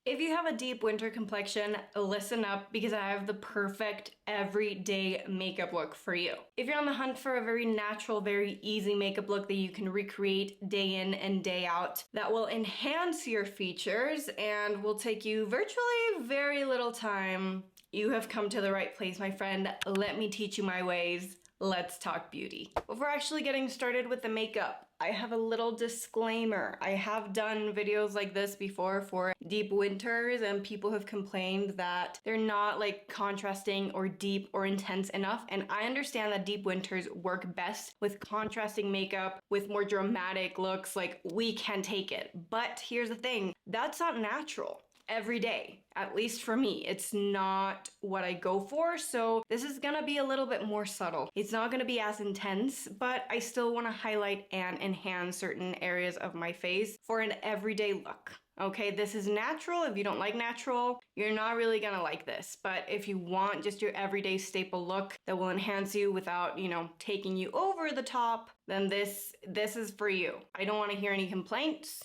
If you have a deep winter complexion, listen up because I have the perfect everyday makeup look for you. If you're on the hunt for a very natural, very easy makeup look that you can recreate day in and day out, that will enhance your features and will take you virtually very little time, you have come to the right place, my friend. Let me teach you my ways. Let's talk beauty. Before actually getting started with the makeup, I have a little disclaimer. I have done videos like this before for deep winters and people have complained that they're not like contrasting or deep or intense enough. And I understand that deep winters work best with contrasting makeup, with more dramatic looks, like we can take it. But here's the thing, that's not natural. Every day, at least for me, it's not what I go for, so this is gonna be a little bit more subtle. It's not gonna be as intense, but I still wanna highlight and enhance certain areas of my face for an everyday look. Okay, this is natural. If you don't like natural, you're not really gonna like this. But if you want just your everyday staple look that will enhance you without, taking you over the top, then this is for you. I don't wanna hear any complaints.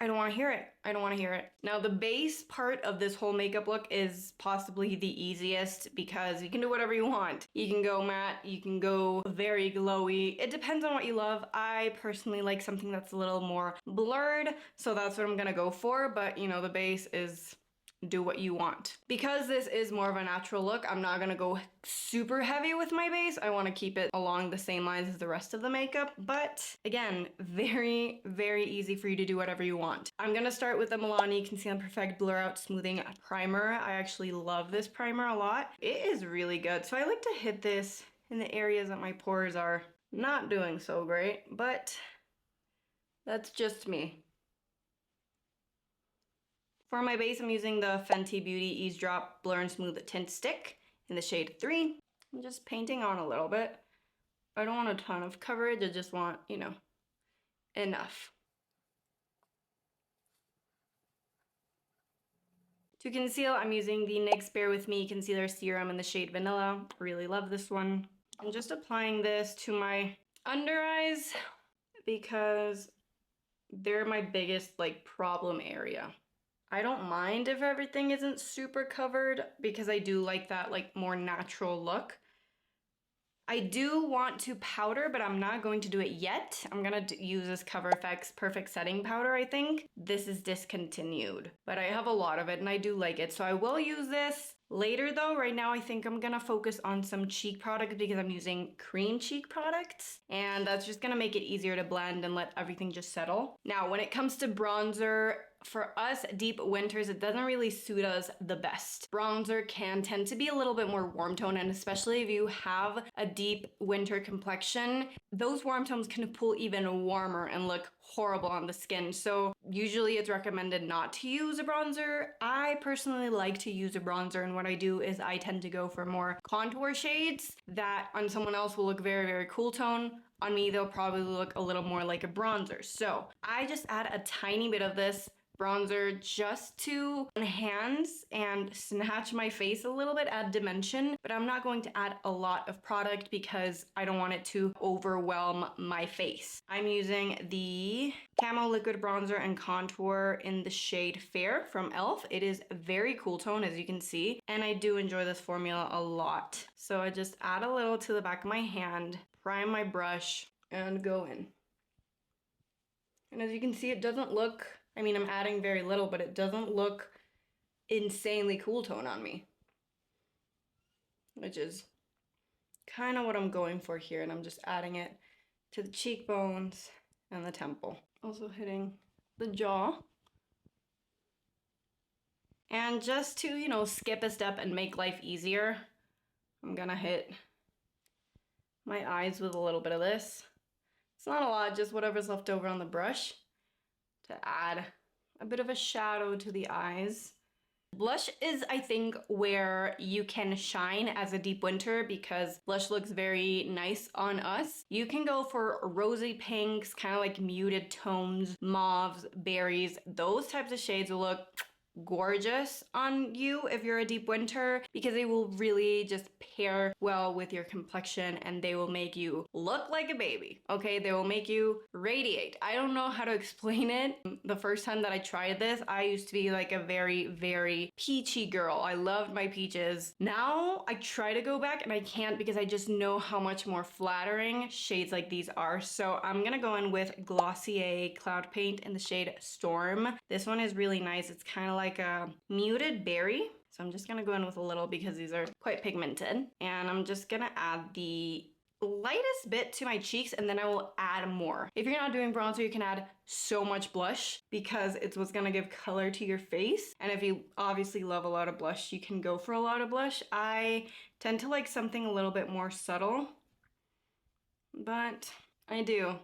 I don't want to hear it. I don't want to hear it. Now, the base part of this whole makeup look is possibly the easiest because you can do whatever you want. You can go matte, you can go very glowy. It depends on what you love. I personally like something that's a little more blurred, so that's what I'm gonna go for, but the base is do what you want. Because this is more of a natural look, I'm not gonna go super heavy with my base. I wanna keep it along the same lines as the rest of the makeup, but again, very, very easy for you to do whatever you want. I'm gonna start with the Milani Conceal and Perfect Blur Out Smoothing Primer. I actually love this primer a lot. It is really good. So I like to hit this in the areas that my pores are not doing so great, but that's just me. For my base, I'm using the Fenty Beauty Ease Drop Blur and Smooth Tint Stick in the shade 3. I'm just painting on a little bit. I don't want a ton of coverage, I just want, enough. To conceal, I'm using the NYX Bare With Me Concealer Serum in the shade Vanilla. Really love this one. I'm just applying this to my under eyes because they're my biggest problem area. I don't mind if everything isn't super covered because I do like that more natural look. I do want to powder, but I'm not going to do it yet. I'm gonna use this Cover FX Perfect Setting Powder, I think. This is discontinued, but I have a lot of it and I do like it. So I will use this later though. Right now I think I'm gonna focus on some cheek products because I'm using cream cheek products and that's just gonna make it easier to blend and let everything just settle. Now, when it comes to bronzer, for us deep winters, it doesn't really suit us the best. Bronzer can tend to be a little bit more warm tone, and especially if you have a deep winter complexion, those warm tones can pull even warmer and look horrible on the skin. So usually it's recommended not to use a bronzer. I personally like to use a bronzer, and what I do is I tend to go for more contour shades that on someone else will look very, very cool tone. On me, they'll probably look a little more like a bronzer. So I just add a tiny bit of this bronzer just to enhance and snatch my face a little bit, add dimension, but I'm not going to add a lot of product because I don't want it to overwhelm my face. I'm using the Camo Liquid Bronzer and Contour in the shade Fair from e.l.f. It is a very cool tone, as you can see, and I do enjoy this formula a lot. So I just add a little to the back of my hand, prime my brush, and go in. And as you can see, it doesn't look, I'm adding very little, but it doesn't look insanely cool tone on me, which is kind of what I'm going for here. And I'm just adding it to the cheekbones and the temple. Also hitting the jaw. And just to, skip a step and make life easier, I'm gonna hit my eyes with a little bit of this. It's not a lot, just whatever's left over on the brush to add a bit of a shadow to the eyes. Blush is, I think, where you can shine as a deep winter because blush looks very nice on us. You can go for rosy pinks, kind of like muted tones, mauves, berries. Those types of shades will look gorgeous on you if you're a deep winter, because they will really just pair well with your complexion and they will make you look like a baby, okay? They will make you radiate. I don't know how to explain it. The first time that I tried this, I used to be like a very, very peachy girl. I loved my peaches. Now I try to go back and I can't because I just know how much more flattering shades like these are. So I'm gonna go in with Glossier Cloud Paint in the shade Storm. This one is really nice. It's kind of like a muted berry. So I'm just gonna go in with a little because these are quite pigmented. And I'm just gonna add the lightest bit to my cheeks and then I will add more. If you're not doing bronzer, you can add so much blush because it's what's gonna give color to your face. And if you obviously love a lot of blush, you can go for a lot of blush. I tend to like something a little bit more subtle, but I do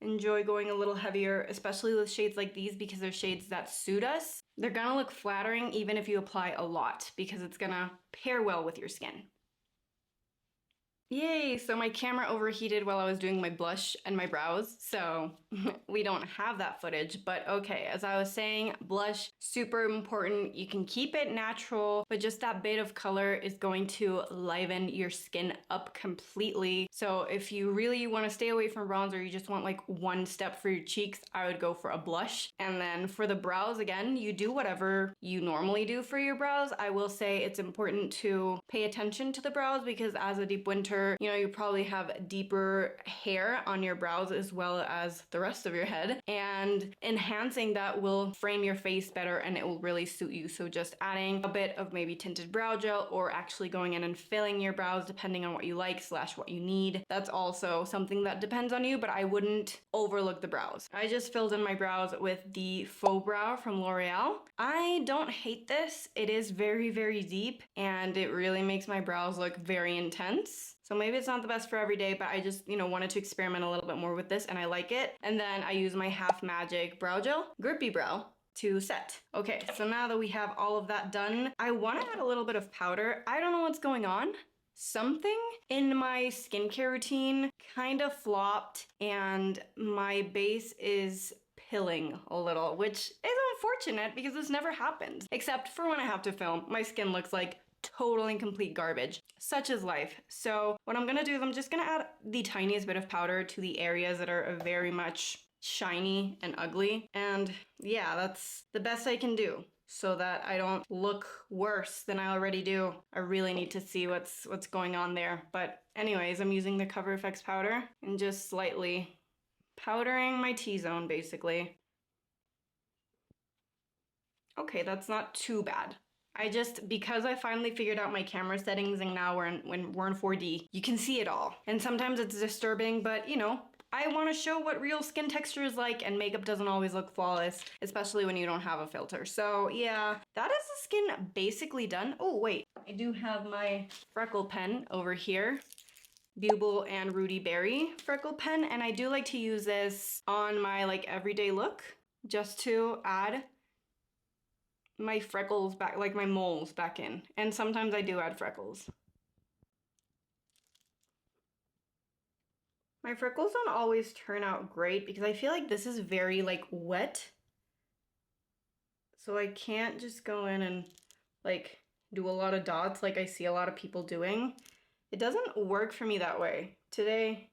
enjoy going a little heavier, especially with shades like these because they're shades that suit us. They're gonna look flattering even if you apply a lot because it's gonna pair well with your skin. Yay, so my camera overheated while I was doing my blush and my brows, so we don't have that footage, but okay, as I was saying, blush, super important. You can keep it natural, but just that bit of color is going to liven your skin up completely. So if you really want to stay away from bronzer, you just want like one step for your cheeks, I would go for a blush. And then for the brows, again, you do whatever you normally do for your brows. I will say it's important to pay attention to the brows because as a deep winter, you know, you probably have deeper hair on your brows as well as the rest of your head, and enhancing that will frame your face better and it will really suit you. So just adding a bit of maybe tinted brow gel or actually going in and filling your brows depending on what you like / what you need. That's also something that depends on you, but I wouldn't overlook the brows. I just filled in my brows with the Faux Brow from L'Oreal. I don't hate this. It is very, very deep and it really makes my brows look very intense. So maybe it's not the best for every day, but I just, you know, wanted to experiment a little bit more with this and I like it. And then I use my Half Magic Brow Gel, Grippy Brow, to set. Okay, so now that we have all of that done, I want to add a little bit of powder. I don't know what's going on. Something in my skincare routine kind of flopped and my base is pilling a little, which is unfortunate because this never happens. Except for when I have to film, my skin looks like total and complete garbage. Such is life. So what I'm gonna do is I'm just gonna add the tiniest bit of powder to the areas that are very much shiny and ugly. And yeah, that's the best I can do so that I don't look worse than I already do. I really need to see what's going on there. But anyways, I'm using the Cover FX powder and just slightly powdering my T-zone basically. Okay, that's not too bad. Because I finally figured out my camera settings and now we're in 4D, you can see it all. And sometimes it's disturbing, but you know, I want to show what real skin texture is like and makeup doesn't always look flawless, especially when you don't have a filter. So yeah, that is the skin basically done. Oh wait, I do have my freckle pen over here. Buble and Rudy Berry freckle pen, and I do like to use this on my like everyday look just to add my freckles back, like my moles back in. And sometimes I do add freckles. My freckles don't always turn out great because I feel like this is very like wet. So I can't just go in and like do a lot of dots like I see a lot of people doing. It doesn't work for me that way. Today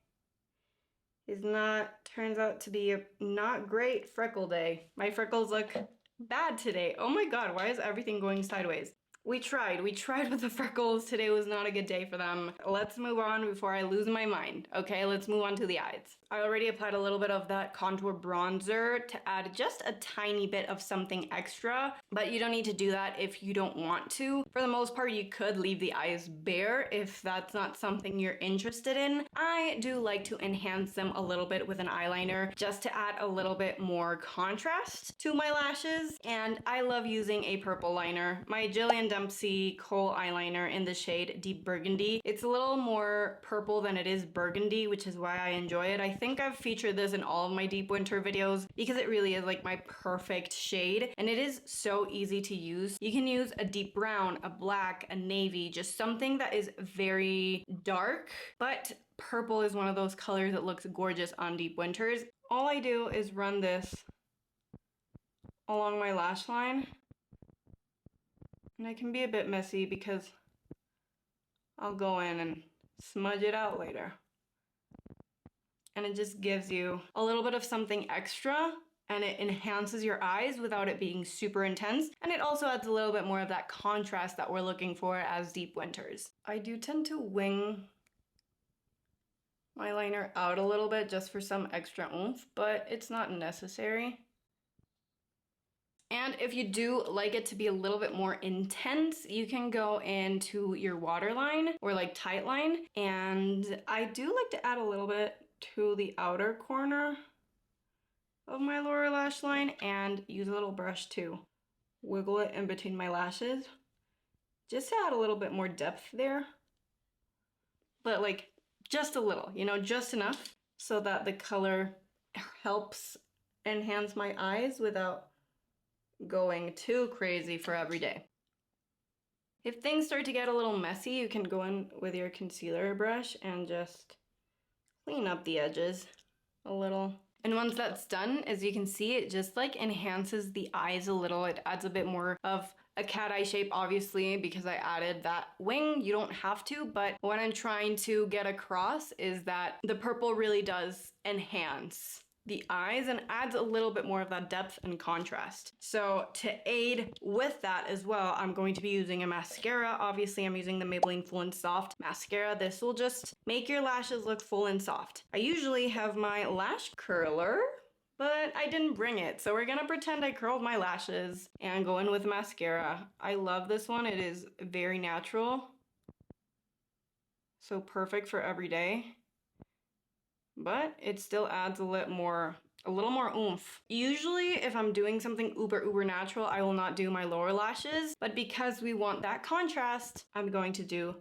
turns out to be a not great freckle day. My freckles look bad today. Oh my god, why is everything going sideways? We tried with the freckles. Today was not a good day for them. Let's move on before I lose my mind. Okay, let's move on to the eyes. I already applied a little bit of that contour bronzer to add just a tiny bit of something extra, but you don't need to do that if you don't want to. For the most part, you could leave the eyes bare if that's not something you're interested in. I do like to enhance them a little bit with an eyeliner just to add a little bit more contrast to my lashes, and I love using a purple liner. My Jillian Dempsey Kohl eyeliner in the shade Deep Burgundy. It's a little more purple than it is burgundy, which is why I enjoy it. I think I've featured this in all of my deep winter videos because it really is like my perfect shade and it is so easy to use. You can use a deep brown, a black, a navy, just something that is very dark, but purple is one of those colors that looks gorgeous on deep winters. All I do is run this along my lash line And it can be a bit messy because I'll go in and smudge it out later. And it just gives you a little bit of something extra, and it enhances your eyes without it being super intense. And it also adds a little bit more of that contrast that we're looking for as deep winters. I do tend to wing my liner out a little bit just for some extra oomph, but it's not necessary. And if you do like it to be a little bit more intense, you can go into your waterline or like tight line. And I do like to add a little bit to the outer corner of my lower lash line and use a little brush to wiggle it in between my lashes. Just to add a little bit more depth there. But like just a little, you know, just enough so that the color helps enhance my eyes without going too crazy for every day. If things start to get a little messy, you can go in with your concealer brush and just clean up the edges a little. And once that's done, as you can see, it just like enhances the eyes a little. It adds a bit more of a cat eye shape, obviously, because I added that wing. You don't have to, but what I'm trying to get across is that the purple really does enhance the eyes and adds a little bit more of that depth and contrast. So to aid with that as well, I'm going to be using a mascara. Obviously, I'm using the Maybelline Full and Soft mascara. This will just make your lashes look full and soft. I usually have my lash curler, but I didn't bring it. So we're gonna pretend I curled my lashes and go in with mascara. I love this one. It is very natural. So perfect for every day. But it still adds a little more oomph. Usually if I'm doing something uber natural, I will not do my lower lashes, but because we want that contrast, I'm going to do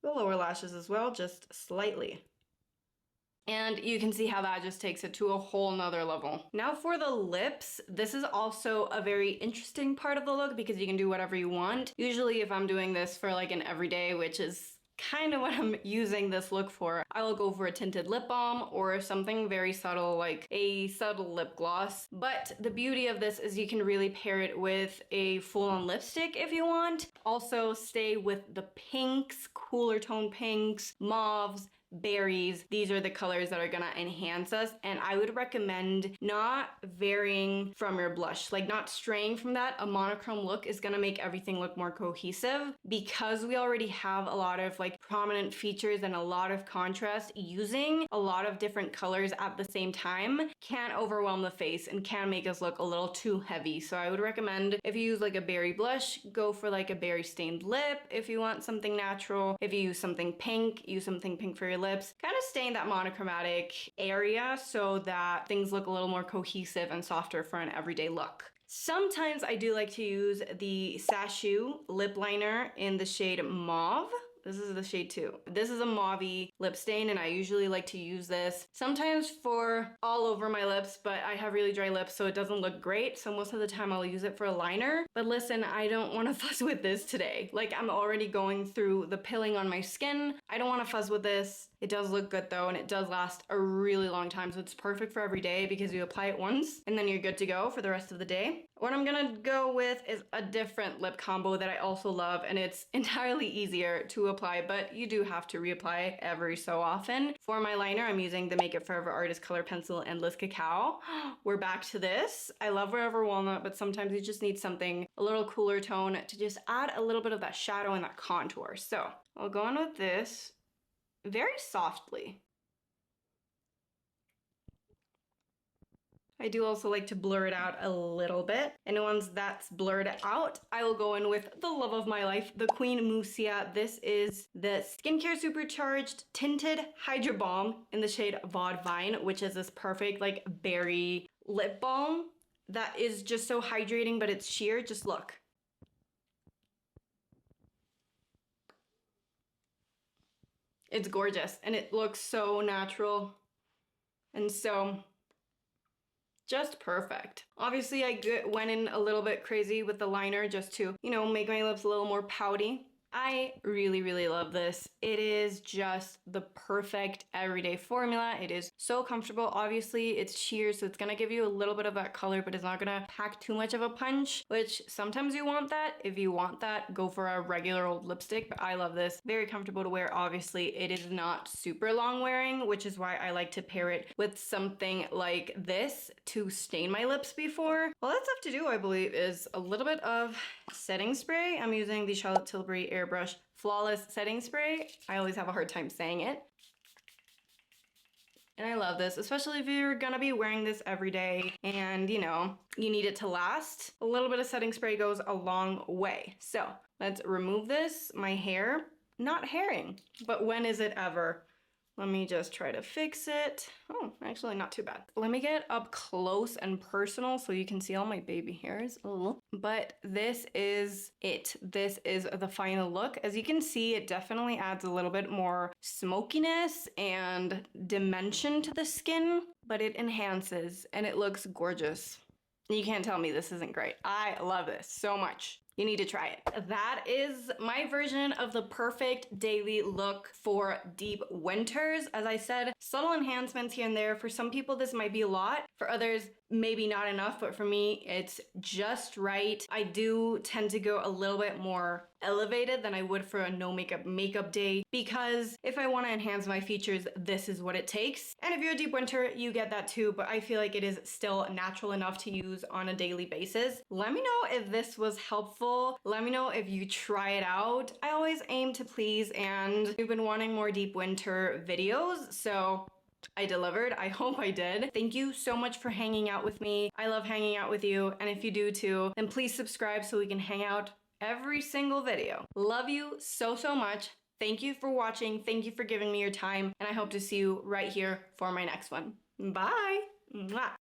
the lower lashes as well, just slightly. And you can see how that just takes it to a whole nother level. Now for the lips, this is also a very interesting part of the look because you can do whatever you want. Usually if I'm doing this for like an everyday, which is kind of what I'm using this look for, I will go for a tinted lip balm or something very subtle like a subtle lip gloss. But the beauty of this is you can really pair it with a full-on lipstick if you want. Also stay with the pinks, cooler tone pinks, mauves, berries. These are the colors that are gonna enhance us, and I would recommend not varying from your blush, like not straying from that. A monochrome look is gonna make everything look more cohesive because we already have a lot of like prominent features and a lot of contrast. Using a lot of different colors at the same time can overwhelm the face and can make us look a little too heavy. So I would recommend if you use like a berry blush, go for like a berry stained lip. If you want something natural, if you use something pink, use something pink for your lips. Kind of stay in that monochromatic area so that things look a little more cohesive and softer for an everyday look. Sometimes I do like to use the Sashu lip liner in the shade Mauve. This is the shade 2. This is a mauve-y lip stain, and I usually like to use this sometimes for all over my lips, but I have really dry lips, so it doesn't look great. So most of the time I'll use it for a liner. But listen, I don't want to fuss with this today. Like, I'm already going through the pilling on my skin. I don't want to fuss with this. It does look good though, and it does last a really long time, so it's perfect for every day because you apply it once and then you're good to go for the rest of the day. What I'm gonna go with is a different lip combo that I also love, and it's entirely easier to apply, but you do have to reapply every so often. For my liner, I'm using the Make It Forever Artist Color Pencil Endless Cacao. We're back to this. I love Forever Walnut, but sometimes you just need something a little cooler tone to just add a little bit of that shadow and that contour. So I'll go in with this very softly. I do also like to blur it out a little bit. And once that's blurred out, I will go in with the love of my life, the Queen Musia. This is the Skincare Supercharged Tinted Hydra Balm in the shade Vaude-Vine, which is this perfect like berry lip balm that is just so hydrating, but it's sheer. Just look. It's gorgeous and it looks so natural and so just perfect. Obviously, I went in a little bit crazy with the liner just to, you know, make my lips a little more pouty. I really, really love this. It is just the perfect everyday formula. It is so comfortable. Obviously, it's sheer, so it's gonna give you a little bit of that color, but it's not gonna pack too much of a punch, which sometimes you want that. If you want that, go for a regular old lipstick, but I love this. Very comfortable to wear. Obviously, it is not super long wearing, which is why I like to pair it with something like this to stain my lips before. All that's left to do, I believe, is a little bit of setting spray. I'm using the Charlotte Tilbury Airbrush Flawless Setting Spray. I always have a hard time saying it. And I love this, especially if you're gonna be wearing this every day and you know, you need it to last. A little bit of setting spray goes a long way. So let's remove this. My hair, not hairing, but when is it ever? Let me just try to fix it. Oh, actually not too bad. Let me get up close and personal so you can see all my baby hairs. Oh. But this is it. This is the final look. As you can see, it definitely adds a little bit more smokiness and dimension to the skin, but it enhances and it looks gorgeous. You can't tell me this isn't great. I love this so much. You need to try it. That is my version of the perfect daily look for deep winters. As I said, subtle enhancements here and there. For some people, this might be a lot. For others, maybe not enough, but for me, it's just right. I do tend to go a little bit more elevated than I would for a no makeup day, because if I want to enhance my features, this is what it takes. And if you're a deep winter, you get that too, but I feel like it is still natural enough to use on a daily basis. Let me know if this was helpful. Let me know if you try it out. I always aim to please, and you've been wanting more deep winter videos, so I delivered. I hope I did. Thank you so much for hanging out with me. I love hanging out with you, and if you do too, then please subscribe so we can hang out every single video. Love you so, so much. Thank you for watching. Thank you for giving me your time, and I hope to see you right here for my next one. Bye. Mwah.